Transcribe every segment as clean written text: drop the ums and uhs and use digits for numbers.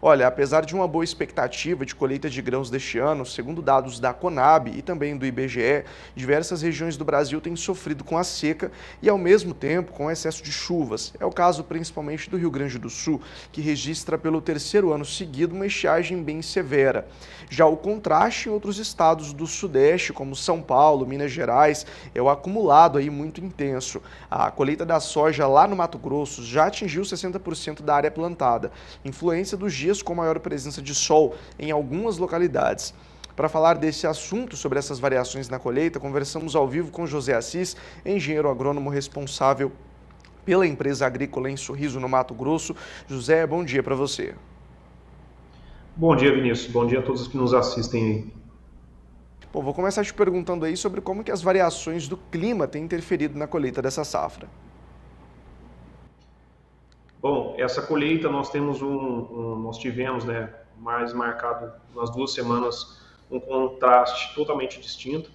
Olha, apesar de uma boa expectativa de colheita de grãos deste ano, segundo dados da Conab e também do IBGE, diversas regiões do Brasil têm sofrido com a seca e, ao mesmo tempo, com excesso de chuvas. É o caso principalmente do Rio Grande do Sul, que registra pelo terceiro ano seguido uma estiagem bem severa. Já o contraste em outros estados do Sudeste, como São Paulo, Minas Gerais, é o acumulado aí muito intenso. A colheita da soja lá no Mato Grosso já atingiu 60% da área plantada, influência dos dias com maior presença de sol em algumas localidades. Para falar desse assunto, sobre essas variações na colheita, conversamos ao vivo com José Assis, engenheiro agrônomo responsável pela empresa agrícola em Sorriso, no Mato Grosso. José, bom dia para você. Bom dia, Vinícius. Bom dia a todos que nos assistem aí. Bom, vou começar te perguntando aí sobre como que as variações do clima têm interferido na colheita dessa safra. Bom, essa colheita nós tivemos, né, mais marcado nas 2 semanas, um contraste totalmente distinto.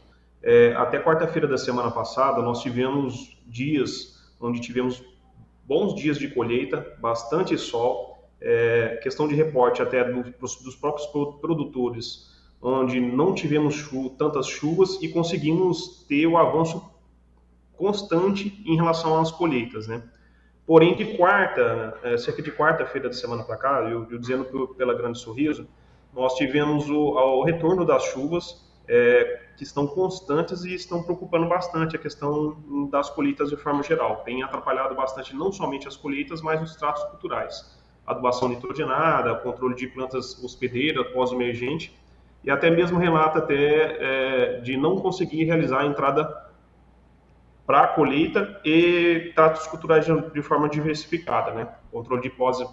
Até quarta-feira da semana passada, nós tivemos dias onde tivemos bons dias de colheita, bastante sol, questão de reporte até dos próprios produtores, onde não tivemos tantas chuvas e conseguimos ter o avanço constante em relação às colheitas, né? Porém, cerca de quarta-feira da semana para cá, eu dizendo pela Grande Sorriso, nós tivemos o retorno das chuvas, que estão constantes e estão preocupando bastante a questão das colheitas de forma geral. Tem atrapalhado bastante não somente as colheitas, mas os tratos culturais. Adubação nitrogenada, controle de plantas hospedeiras, pós-emergente, e até mesmo relata de não conseguir realizar a entrada para a colheita e tratos culturais de forma diversificada, né? Controle de posse,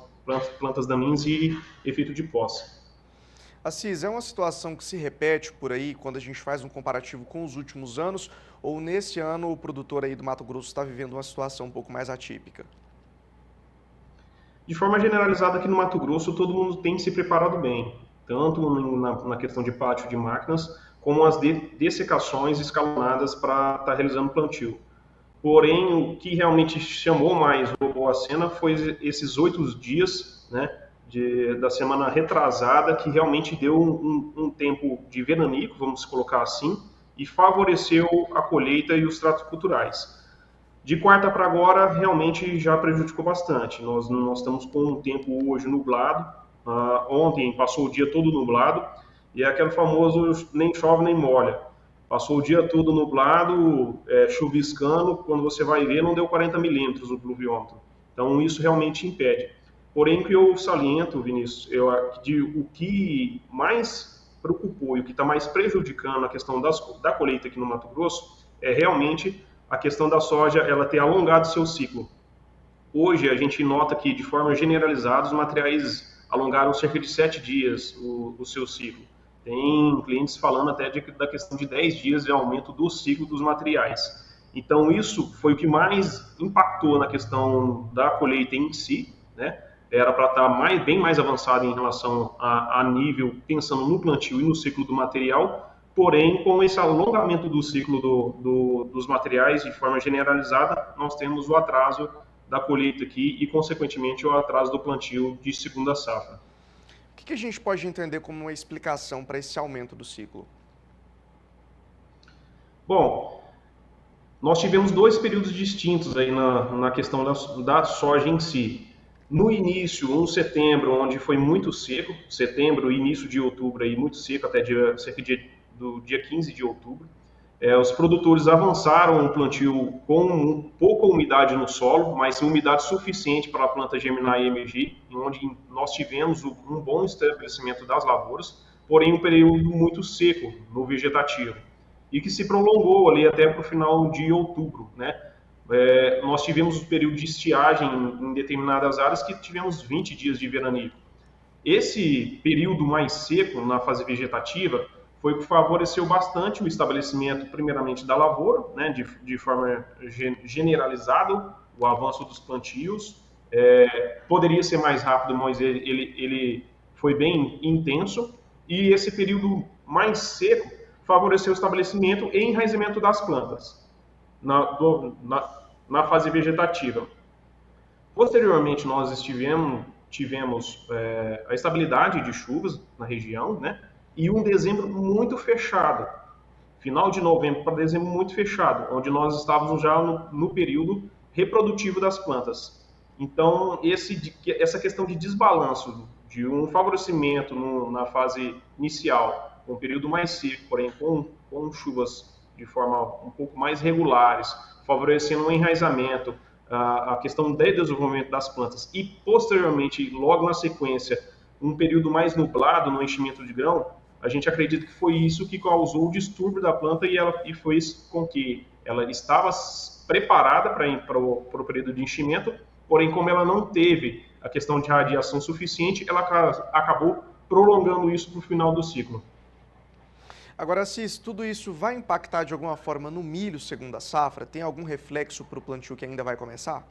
plantas daninhas e efeito de posse. Assis, é uma situação que se repete por aí quando a gente faz um comparativo com os últimos anos, ou nesse ano o produtor aí do Mato Grosso está vivendo uma situação um pouco mais atípica? De forma generalizada aqui no Mato Grosso, todo mundo tem se preparado bem, tanto na questão de pátio de máquinas, como as dessecações escalonadas para estar realizando plantio. Porém, o que realmente chamou mais a cena foi esses 8 dias, né, da semana retrasada, que realmente deu um tempo de veranico, vamos colocar assim, e favoreceu a colheita e os tratos culturais. De quarta para agora, realmente já prejudicou bastante. Nós estamos com um tempo hoje nublado. Ontem passou o dia todo nublado, e é aquele famoso nem chove nem molha. Passou o dia todo nublado, chuviscando, quando você vai ver não deu 40 milímetros o pluviômetro. Então isso realmente impede. Porém, o que eu saliento, Vinícius, o que mais preocupou e o que está mais prejudicando a questão da colheita aqui no Mato Grosso é realmente a questão da soja ela ter alongado seu ciclo. Hoje a gente nota que, de forma generalizada, os materiais alongaram cerca de 7 dias o seu ciclo. Tem clientes falando até da questão de 10 dias de aumento do ciclo dos materiais. Então isso foi o que mais impactou na questão da colheita em si, né? Era para estar bem mais avançado em relação a nível, pensando no plantio e no ciclo do material, porém, com esse alongamento do ciclo dos materiais de forma generalizada, nós temos o atraso da colheita aqui e, consequentemente, o atraso do plantio de segunda safra. O que a gente pode entender como uma explicação para esse aumento do ciclo? Bom, nós tivemos 2 períodos distintos aí na questão da soja em si. No início, setembro, onde foi muito seco, setembro e início de outubro, aí, muito seco, até cerca do dia 15 de outubro. Os produtores avançaram o plantio com pouca umidade no solo, mas umidade suficiente para a planta germinar e emergir, onde nós tivemos um bom estabelecimento das lavouras, porém um período muito seco no vegetativo, e que se prolongou ali até para o final de outubro, né? Nós tivemos um período de estiagem em determinadas áreas que tivemos 20 dias de veranico. Esse período mais seco na fase vegetativa foi o que favoreceu bastante o estabelecimento, primeiramente, da lavoura, né, de forma generalizada, o avanço dos plantios. Poderia ser mais rápido, mas ele foi bem intenso. E esse período mais seco favoreceu o estabelecimento e enraizamento das plantas. na fase vegetativa. Posteriormente, nós tivemos a estabilidade de chuvas na região, né? E um dezembro muito fechado, final de novembro para dezembro muito fechado, onde nós estávamos já no período reprodutivo das plantas. Então, essa questão de desbalanço, de um favorecimento na fase inicial, um período mais seco, porém com chuvas de forma um pouco mais regulares, favorecendo um enraizamento, a questão de desenvolvimento das plantas e, posteriormente, logo na sequência, um período mais nublado no enchimento de grão, a gente acredita que foi isso que causou o distúrbio da planta e fez com que ela estava preparada para o período de enchimento, porém, como ela não teve a questão de radiação suficiente, ela acabou prolongando isso para o final do ciclo. Agora, Assis, tudo isso vai impactar de alguma forma no milho segunda safra? Tem algum reflexo para o plantio que ainda vai começar?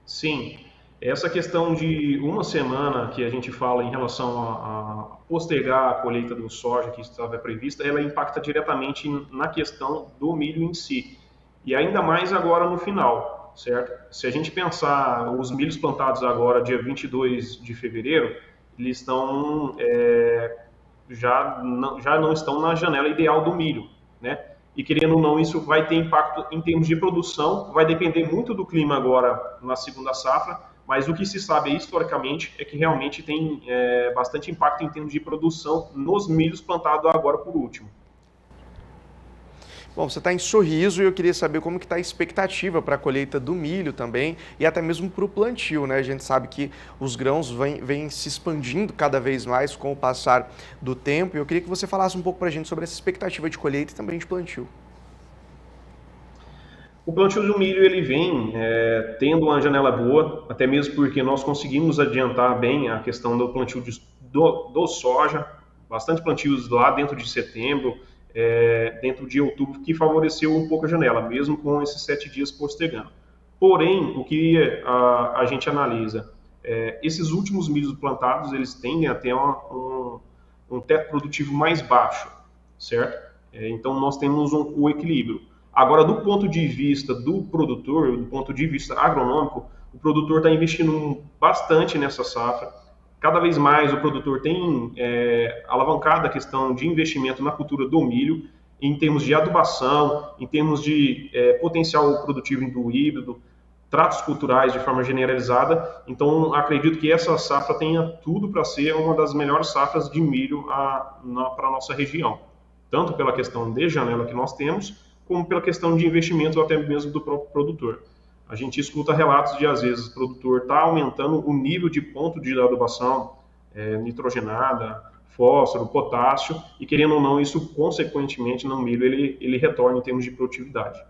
Sim, essa questão de uma semana que a gente fala em relação a postergar a colheita do soja que estava prevista, ela impacta diretamente na questão do milho em si. E ainda mais agora no final, certo? Se a gente pensar os milhos plantados agora, dia 22 de fevereiro, eles estão já não estão na janela ideal do milho, né? E querendo ou não, isso vai ter impacto em termos de produção, vai depender muito do clima agora na segunda safra, mas o que se sabe historicamente é que realmente tem bastante impacto em termos de produção nos milhos plantados agora por último. Bom, você está em Sorriso e eu queria saber como que está a expectativa para a colheita do milho também e até mesmo para o plantio, né? A gente sabe que os grãos vêm se expandindo cada vez mais com o passar do tempo e eu queria que você falasse um pouco para a gente sobre essa expectativa de colheita e também de plantio. O plantio do milho ele vem tendo uma janela boa, até mesmo porque nós conseguimos adiantar bem a questão do plantio do soja, bastante plantios lá dentro de setembro, dentro de outubro, que favoreceu um pouco a janela, mesmo com esses 7 dias postergando. Porém, o que a gente analisa, esses últimos milhos plantados, eles tendem a ter um teto produtivo mais baixo, certo? Então, nós temos o equilíbrio. Agora, do ponto de vista do produtor, do ponto de vista agronômico, o produtor está investindo bastante nessa safra. Cada vez mais o produtor tem alavancado a questão de investimento na cultura do milho, em termos de adubação, em termos de potencial produtivo do híbrido, tratos culturais de forma generalizada. Então, acredito que essa safra tenha tudo para ser uma das melhores safras de milho para a nossa região. Tanto pela questão de janela que nós temos, como pela questão de investimento até mesmo do próprio produtor. A gente escuta relatos de, às vezes, o produtor está aumentando o nível de ponto de adubação, nitrogenada, fósforo, potássio, e querendo ou não, isso consequentemente no milho ele retorna em termos de produtividade.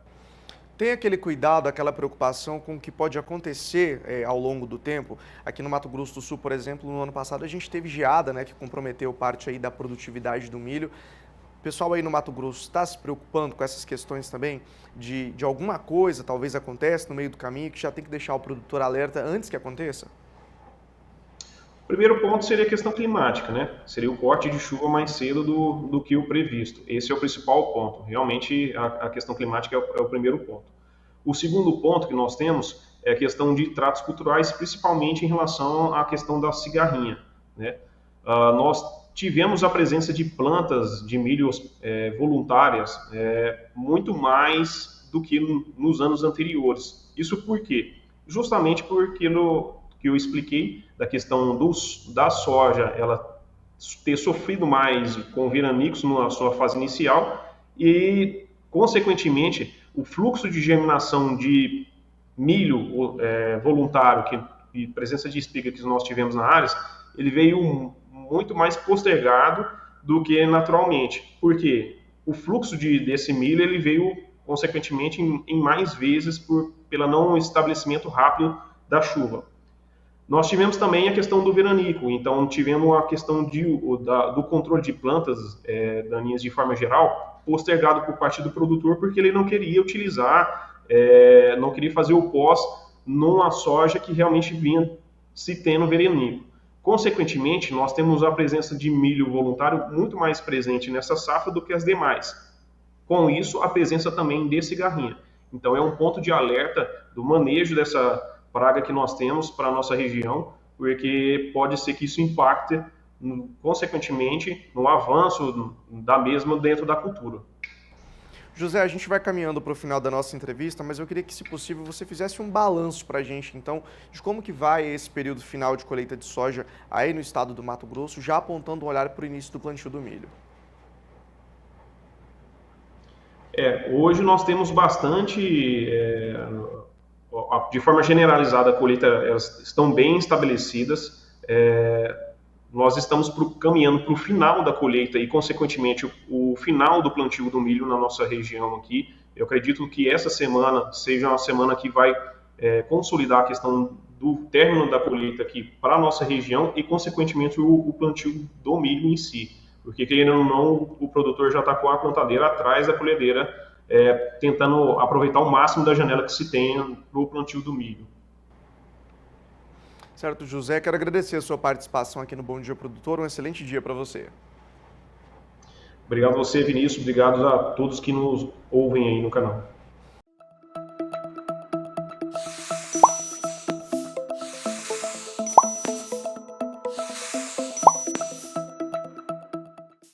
Tem aquele cuidado, aquela preocupação com o que pode acontecer ao longo do tempo? Aqui no Mato Grosso do Sul, por exemplo, no ano passado a gente teve geada, né, que comprometeu parte aí da produtividade do milho. O pessoal aí no Mato Grosso está se preocupando com essas questões também de alguma coisa talvez aconteça no meio do caminho que já tem que deixar o produtor alerta antes que aconteça? O primeiro ponto seria a questão climática, né? Seria o corte de chuva mais cedo do que o previsto. Esse é o principal ponto. Realmente, a questão climática é o primeiro ponto. O segundo ponto que nós temos é a questão de tratos culturais, principalmente em relação à questão da cigarrinha, né? Nós tivemos a presença de plantas de milho voluntárias muito mais do que nos anos anteriores. Isso por quê? Justamente porque que eu expliquei da questão da soja, ela ter sofrido mais com veranicos na sua fase inicial e, consequentemente, o fluxo de germinação de milho voluntário e presença de espiga que nós tivemos na área, ele veio muito mais postergado do que naturalmente. Por quê? O fluxo desse milho ele veio, consequentemente, em mais vezes pelo não estabelecimento rápido da chuva. Nós tivemos também a questão do veranico, então tivemos a questão do controle de plantas daninhas de forma geral, postergado por parte do produtor, porque ele não queria utilizar, não queria fazer o pós numa soja que realmente vinha se tendo veranico. Consequentemente, nós temos a presença de milho voluntário muito mais presente nessa safra do que as demais. Com isso, a presença também de cigarrinha. Então, é um ponto de alerta do manejo dessa praga que nós temos para a nossa região, porque pode ser que isso impacte, consequentemente, no avanço da mesma dentro da cultura. José, a gente vai caminhando para o final da nossa entrevista, mas eu queria que, se possível, você fizesse um balanço para a gente, então, de como que vai esse período final de colheita de soja aí no estado do Mato Grosso, já apontando um olhar para o início do plantio do milho. Hoje nós temos bastante, de forma generalizada, a colheita, elas estão bem estabelecidas. Nós estamos caminhando para o final da colheita e, consequentemente, o final do plantio do milho na nossa região aqui. Eu acredito que essa semana seja uma semana que vai consolidar a questão do término da colheita aqui para a nossa região e, consequentemente, o plantio do milho em si. Porque, querendo ou não, o produtor já está com a plantadeira atrás da colhedeira, tentando aproveitar o máximo da janela que se tenha para o plantio do milho. Certo, José, quero agradecer a sua participação aqui no Bom Dia Produtor, um excelente dia para você. Obrigado a você, Vinícius, obrigado a todos que nos ouvem aí no canal.